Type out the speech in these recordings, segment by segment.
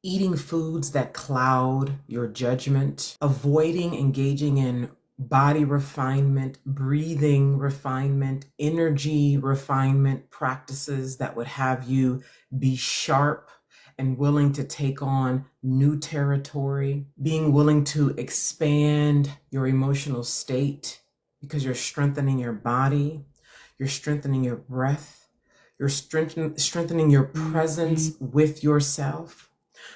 eating foods that cloud your judgment, avoiding engaging in body refinement, breathing refinement, energy refinement practices that would have you be sharp and willing to take on new territory, being willing to expand your emotional state because you're strengthening your body, you're strengthening your breath, you're strengthening your presence with yourself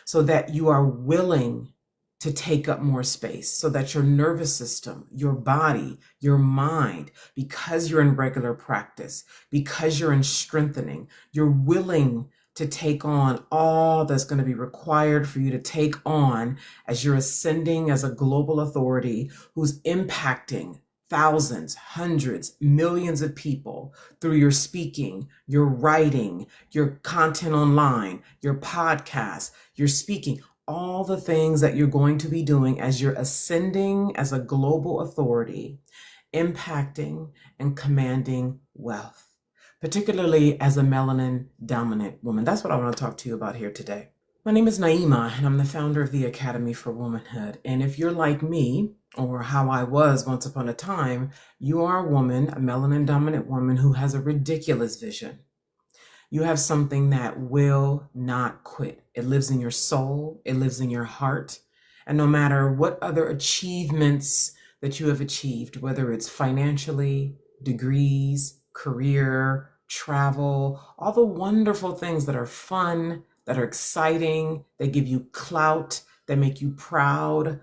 so that you are willing to take up more space, so that your nervous system, your body, your mind, because you're in regular practice, because you're in strengthening, you're willing to take on all that's going to be required for you to take on as you're ascending as a global authority who's impacting thousands, hundreds, millions of people through your speaking, your writing, your content online, your podcast, your speaking, all the things that you're going to be doing as you're ascending as a global authority, impacting and commanding wealth, particularly as a melanin dominant woman. That's what I want to talk to you about here today. My name is Naima, and I'm the founder of the Academy for Womanhood. And if you're like me, or how I was once upon a time, you are a woman, a melanin dominant woman who has a ridiculous vision. You have something that will not quit. It lives in your soul, it lives in your heart. And no matter what other achievements that you have achieved, whether it's financially, degrees, career, travel, all the wonderful things that are fun, that are exciting, that give you clout, that make you proud,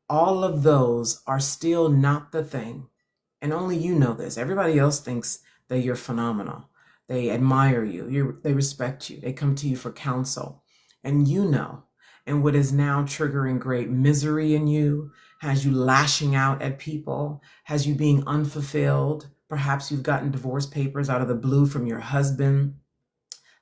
all of those are still not the thing. And only you know this. Everybody else thinks that you're phenomenal. They admire you, they respect you, they come to you for counsel. And you know, and what is now triggering great misery in you, has you lashing out at people, has you being unfulfilled. Perhaps you've gotten divorce papers out of the blue from your husband.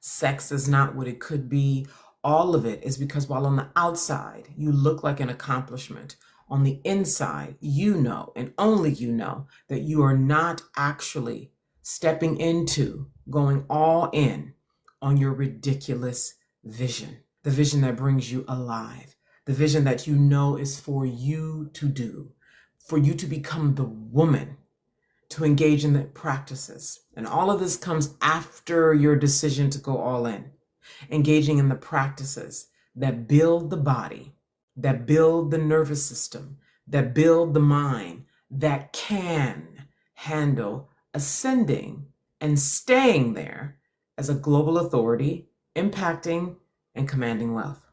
Sex is not what it could be. All of it is because while on the outside, you look like an accomplishment, on the inside, you know, and only you know, that you are not actually stepping into, going all in on your ridiculous vision, the vision that brings you alive, the vision that you know is for you to do, for you to become the woman, to engage in the practices. And all of this comes after your decision to go all in, engaging in the practices that build the body, that build the nervous system, that build the mind, that can handle ascending and staying there as a global authority, impacting and commanding wealth.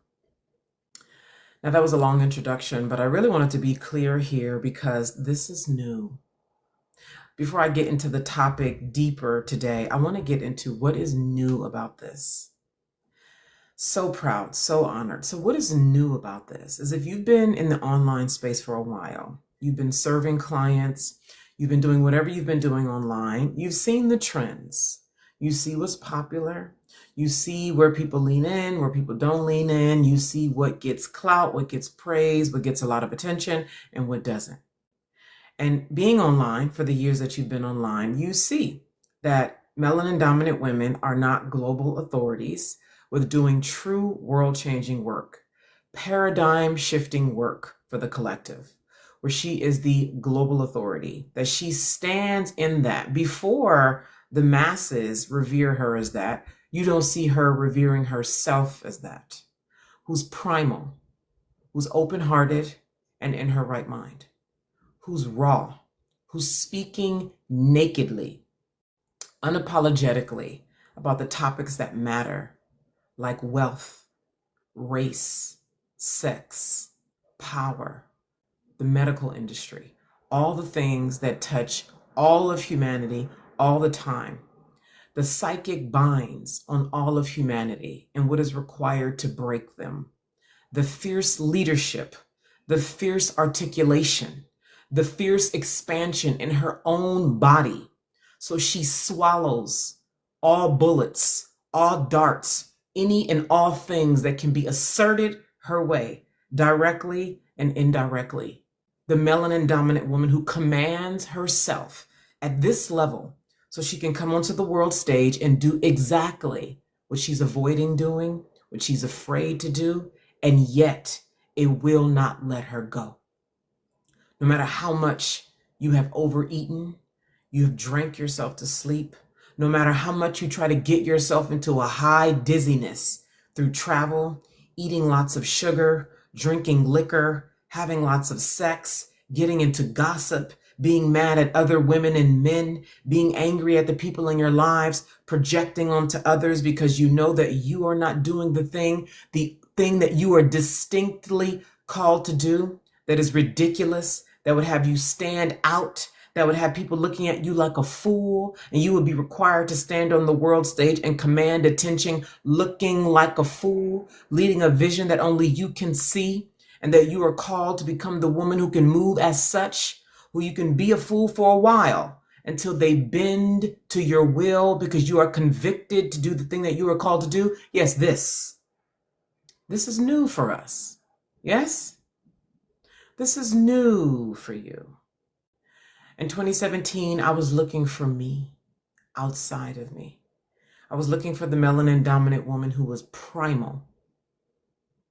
Now, that was a long introduction, but I really wanted to be clear here because this is new. Before I get into the topic deeper today, I want to get into what is new about this. So proud, so honored. So what is new about this is if you've been in the online space for a while, you've been serving clients, you've been doing whatever you've been doing online, you've seen the trends, you see what's popular, you see where people lean in, where people don't lean in, you see what gets clout, what gets praise, what gets a lot of attention, and what doesn't. And being online for the years that you've been online, you see that melanin dominant women are not global authorities with doing true world-changing work, paradigm-shifting work for the collective, where she is the global authority, that she stands in that. Before the masses revere her as that, you don't see her revering herself as that, who's primal, who's open-hearted and in her right mind, who's raw, who's speaking nakedly, unapologetically about the topics that matter, like wealth, race, sex, power, the medical industry, all the things that touch all of humanity all the time. The psychic binds on all of humanity and what is required to break them. The fierce leadership, the fierce articulation, the fierce expansion in her own body. So she swallows all bullets, all darts, any and all things that can be asserted her way, directly and indirectly. The melanin dominant woman who commands herself at this level so she can come onto the world stage and do exactly what she's avoiding doing, what she's afraid to do, and yet it will not let her go. No matter how much you have overeaten, you have drank yourself to sleep, no matter how much you try to get yourself into a high dizziness through travel, eating lots of sugar, drinking liquor, having lots of sex, getting into gossip, being mad at other women and men, being angry at the people in your lives, projecting onto others because you know that you are not doing the thing that you are distinctly called to do, that is ridiculous, that would have you stand out, that would have people looking at you like a fool, and you would be required to stand on the world stage and command attention, looking like a fool, leading a vision that only you can see, and that you are called to become the woman who can move as such, who you can be a fool for a while until they bend to your will because you are convicted to do the thing that you are called to do. Yes, this is new for us. Yes? This is new for you. In 2017, I was looking for me outside of me. I was looking for the melanin dominant woman who was primal,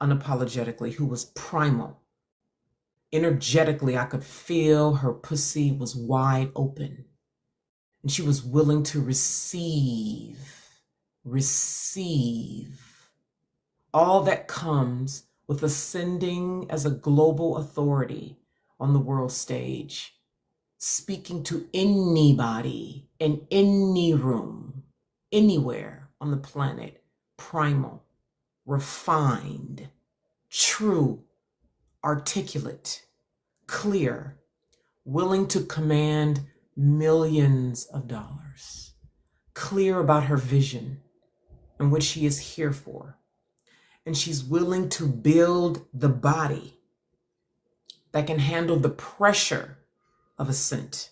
unapologetically, who was primal. Energetically, I could feel her pussy was wide open, and she was willing to receive all that comes with ascending as a global authority on the world stage, speaking to anybody in any room, anywhere on the planet, primal, refined, true, articulate, clear, willing to command millions of dollars, clear about her vision and what she is here for. And she's willing to build the body that can handle the pressure of ascent,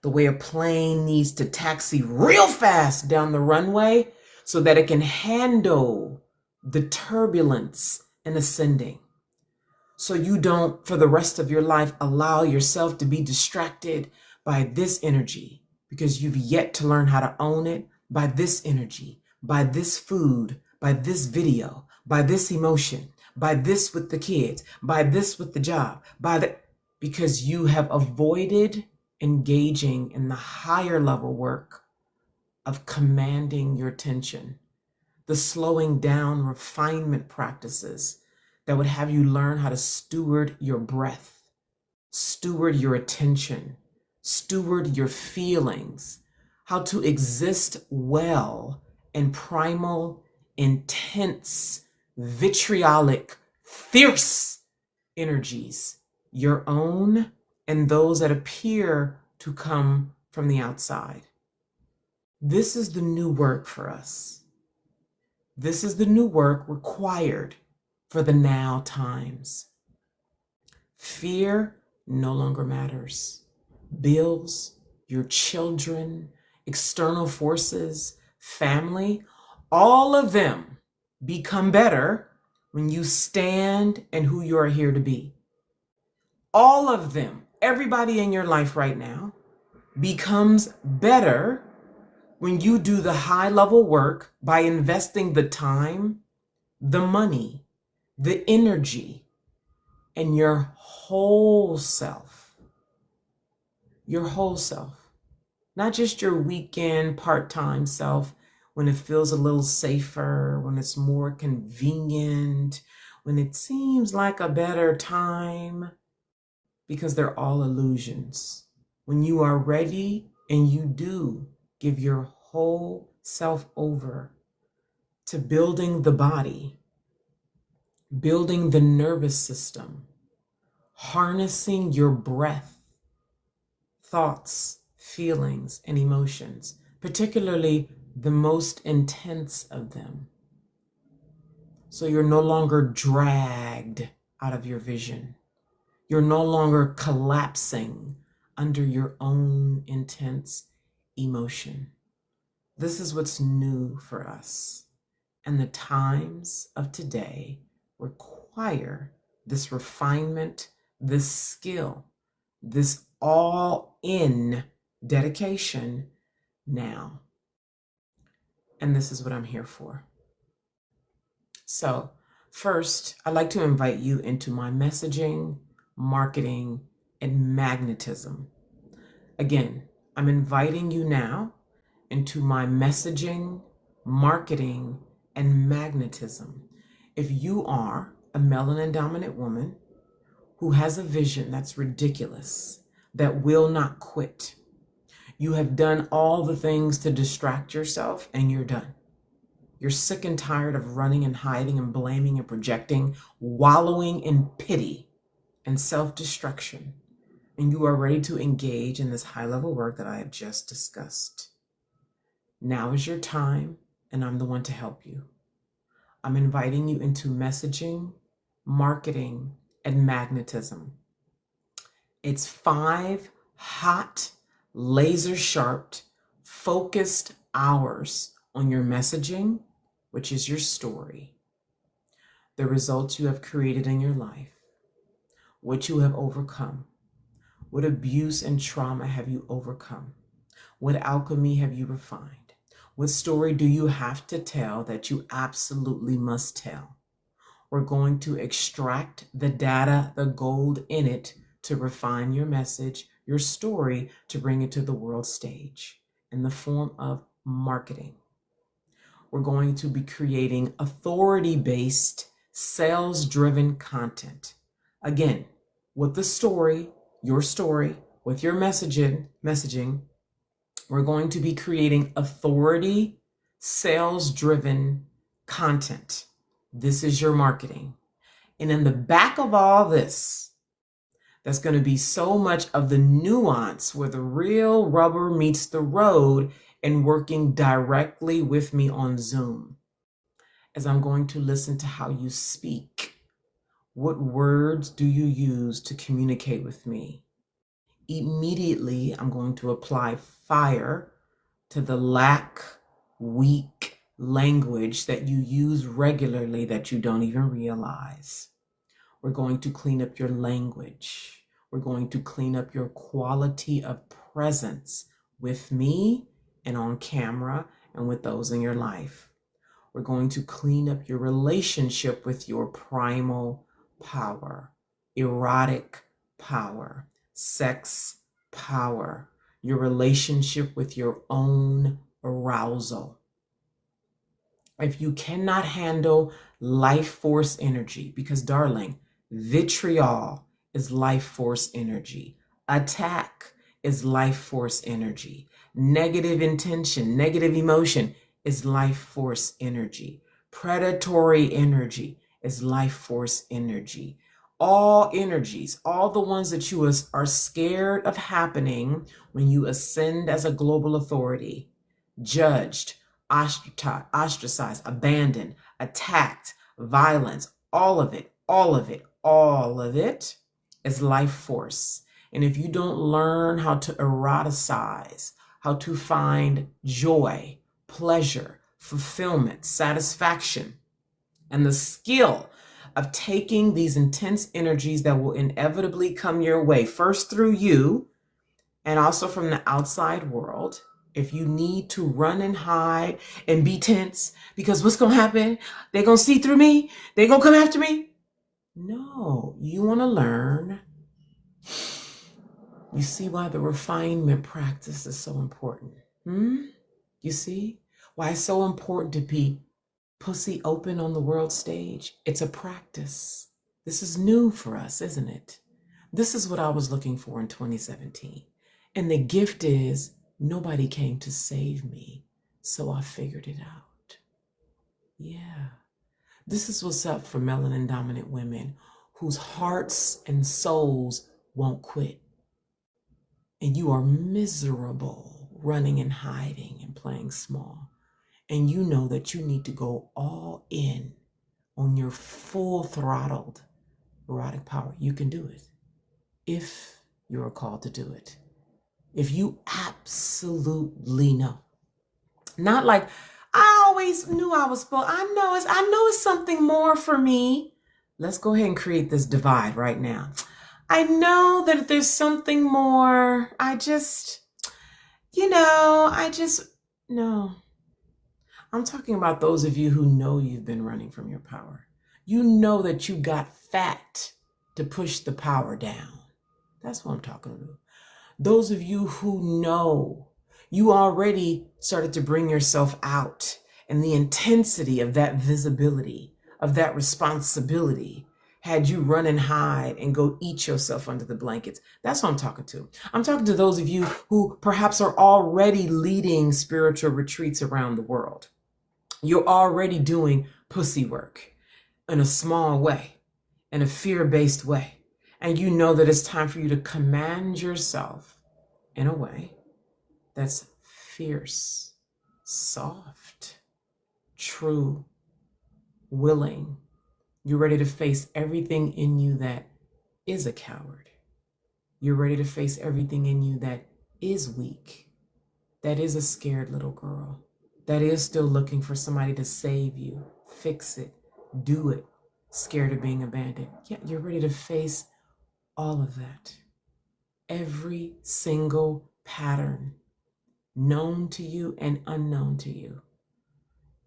the way a plane needs to taxi real fast down the runway so that it can handle the turbulence in ascending. So you don't, for the rest of your life, allow yourself to be distracted by this energy because you've yet to learn how to own it, by this energy, by this food, by this video, by this emotion, by this with the kids, by this with the job, because you have avoided engaging in the higher level work of commanding your attention, the slowing down refinement practices that would have you learn how to steward your breath, steward your attention, steward your feelings, how to exist well in primal, intense, vitriolic, fierce energies, your own and those that appear to come from the outside. This is the new work for us. This is the new work required for the now times. Fear no longer matters. Bills, your children, external forces, family, all of them become better when you stand in who you are here to be. All of them, everybody in your life right now, becomes better when you do the high level work by investing the time, the money, the energy, and your whole self. Your whole self. Not just your weekend part-time self when it feels a little safer, when it's more convenient, when it seems like a better time, because they're all illusions. When you are ready and you do give your whole self over to building the body, building the nervous system, harnessing your breath, thoughts, feelings, and emotions, particularly the most intense of them. So you're no longer dragged out of your vision. You're no longer collapsing under your own intense emotion. This is what's new for us. And the times of today require this refinement, this skill, this all-in dedication now. And this is what I'm here for. So First, I'd like to invite you into my messaging, marketing, and magnetism. Again, I'm inviting you now into my messaging, marketing, and magnetism. If you are a melanin dominant woman who has a vision that's ridiculous, that will not quit, you have done all the things to distract yourself and you're done. You're sick and tired of running and hiding and blaming and projecting, wallowing in pity and self-destruction, and you are ready to engage in this high-level work that I have just discussed. Now is your time, and I'm the one to help you. I'm inviting you into messaging, marketing, and magnetism. It's 5 hot, laser-sharp, focused hours on your messaging, which is your story, the results you have created in your life, what you have overcome, what abuse and trauma have you overcome, what alchemy have you refined, what story do you have to tell that you absolutely must tell. We're going to extract the data, the gold in it, to refine your message, your story, to bring it to the world stage in the form of marketing. We're going to be creating authority-based, sales-driven content. Again, with the story, your story, with your messaging, we're going to be creating authority, sales-driven content. This is your marketing. And in the back of all this, that's going to be so much of the nuance where the real rubber meets the road, and working directly with me on Zoom, as I'm going to listen to how you speak. What words do you use to communicate with me? Immediately, I'm going to apply fire to the weak language that you use regularly that you don't even realize. We're going to clean up your language. We're going to clean up your quality of presence with me and on camera and with those in your life. We're going to clean up your relationship with your primal power, erotic power, sex power, your relationship with your own arousal. If you cannot handle life force energy, because darling, vitriol is life force energy. Attack is life force energy. Negative intention, negative emotion is life force energy. Predatory energy is life force energy. All energies, all the ones that you are scared of happening when you ascend as a global authority, judged, ostracized, abandoned, attacked, violence, all of it is life force. And if you don't learn how to eroticize, how to find joy, pleasure, fulfillment, satisfaction, and the skill of taking these intense energies that will inevitably come your way, first through you and also from the outside world. If you need to run and hide and be tense because what's going to happen? They're going to see through me. They're going to come after me. No, you want to learn. You see why the refinement practice is so important. You see why it's so important to be pussy open on the world stage? It's a practice. This is new for us, isn't it? This is what I was looking for in 2017. And the gift is nobody came to save me, so I figured it out. Yeah. This is what's up for melanin dominant women whose hearts and souls won't quit. And you are miserable running and hiding and playing small. And you know that you need to go all in on your full throttled erotic power. You can do it if you're called to do it. If you absolutely know. Not like, I always knew I was supposed, I know it's something more for me. Let's go ahead and create this divide right now. I know that there's something more. No. I'm talking about those of you who know you've been running from your power. You know that you got fat to push the power down. That's what I'm talking about. Those of you who know you already started to bring yourself out, and the intensity of that visibility, of that responsibility, had you run and hide and go eat yourself under the blankets. That's what I'm talking to. I'm talking to those of you who perhaps are already leading spiritual retreats around the world. You're already doing pussy work in a small way, in a fear-based way. And you know that it's time for you to command yourself in a way that's fierce, soft, true, willing. You're ready to face everything in you that is a coward. You're ready to face everything in you that is weak, that is a scared little girl, that is still looking for somebody to save you, fix it, do it, scared of being abandoned. Yeah, you're ready to face all of that. Every single pattern, known to you and unknown to you.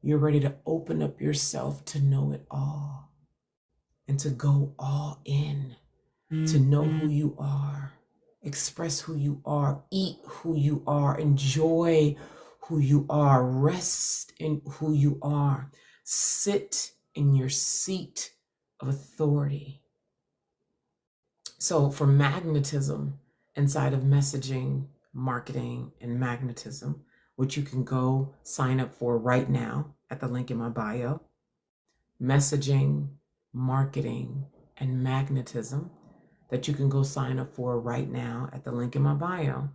You're ready to open up yourself to know it all and to go all in, to know who you are, express who you are, eat who you are, enjoy who you are, rest in who you are, sit in your seat of authority. So for magnetism inside of messaging, marketing, and magnetism, which you can go sign up for right now at the link in my bio, messaging, marketing, and magnetism, that you can go sign up for right now at the link in my bio.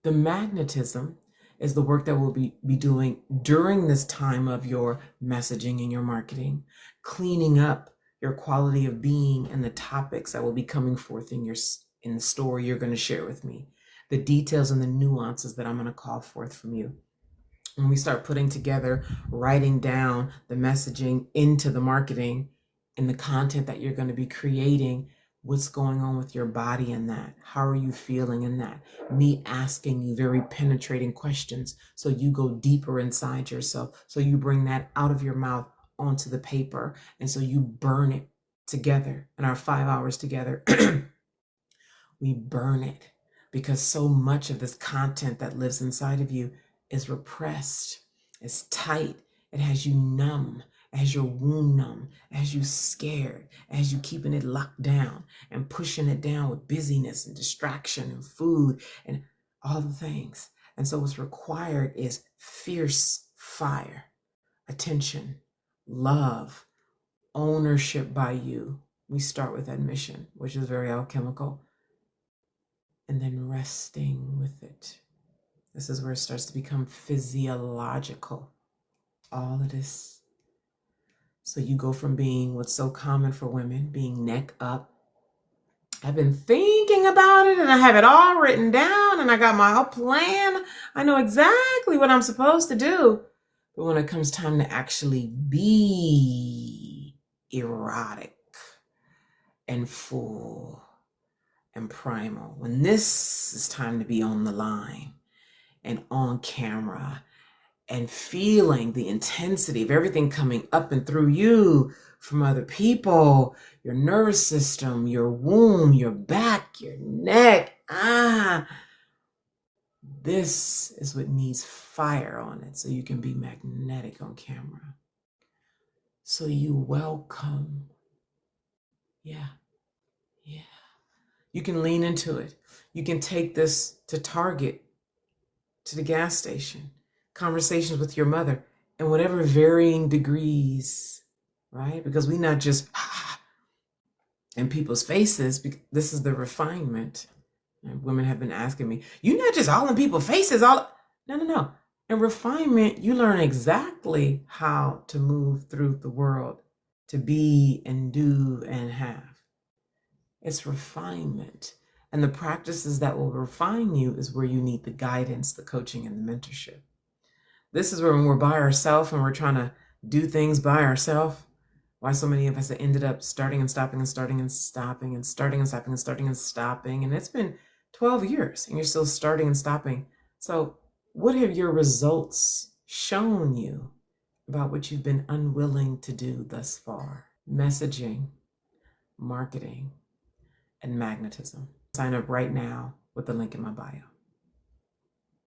The magnetism is the work that we'll be doing during this time of your messaging and your marketing, cleaning up your quality of being and the topics that will be coming forth in the story you're going to share with me, the details and the nuances that I'm going to call forth from you. When we start putting together, writing down the messaging into the marketing and the content that you're going to be creating, what's going on with your body in that? How are you feeling in that? Me asking you very penetrating questions so you go deeper inside yourself, so you bring that out of your mouth onto the paper, and so you burn it together. In our 5 hours together, we burn it, because so much of this content that lives inside of you is repressed, it's tight, it has you numb, it has your womb numb, it has you scared, it has you keeping it locked down and pushing it down with busyness and distraction and food and all the things. And so what's required is fierce fire, attention, love, ownership by you. We start with admission, which is very alchemical, and then resting with it. This is where it starts to become physiological, all of this. So you go from being what's so common for women, being neck up. I've been thinking about it and I have it all written down and I got my whole plan. I know exactly what I'm supposed to do. But when it comes time to actually be erotic and full and primal, when this is time to be on the line and on camera and feeling the intensity of everything coming up and through you from other people, your nervous system, your womb, your back, your neck, this is what needs fire on it so you can be magnetic on camera. So you welcome. Yeah. You can lean into it. You can take this to Target, to the gas station, conversations with your mother, in whatever varying degrees, right? Because we not just in people's faces. This is the refinement. And women have been asking me, you're not just all in people's faces, all. No. In refinement, you learn exactly how to move through the world, to be and do and have. It's refinement. And the practices that will refine you is where you need the guidance, the coaching, and the mentorship. This is where when we're by ourselves and we're trying to do things by ourselves, why so many of us have ended up starting and stopping and starting and stopping and starting and stopping and starting and stopping. And it's been 12 years and you're still starting and stopping. So what have your results shown you about what you've been unwilling to do thus far? messaging, marketing, and magnetism. Sign up right now with the link in my bio.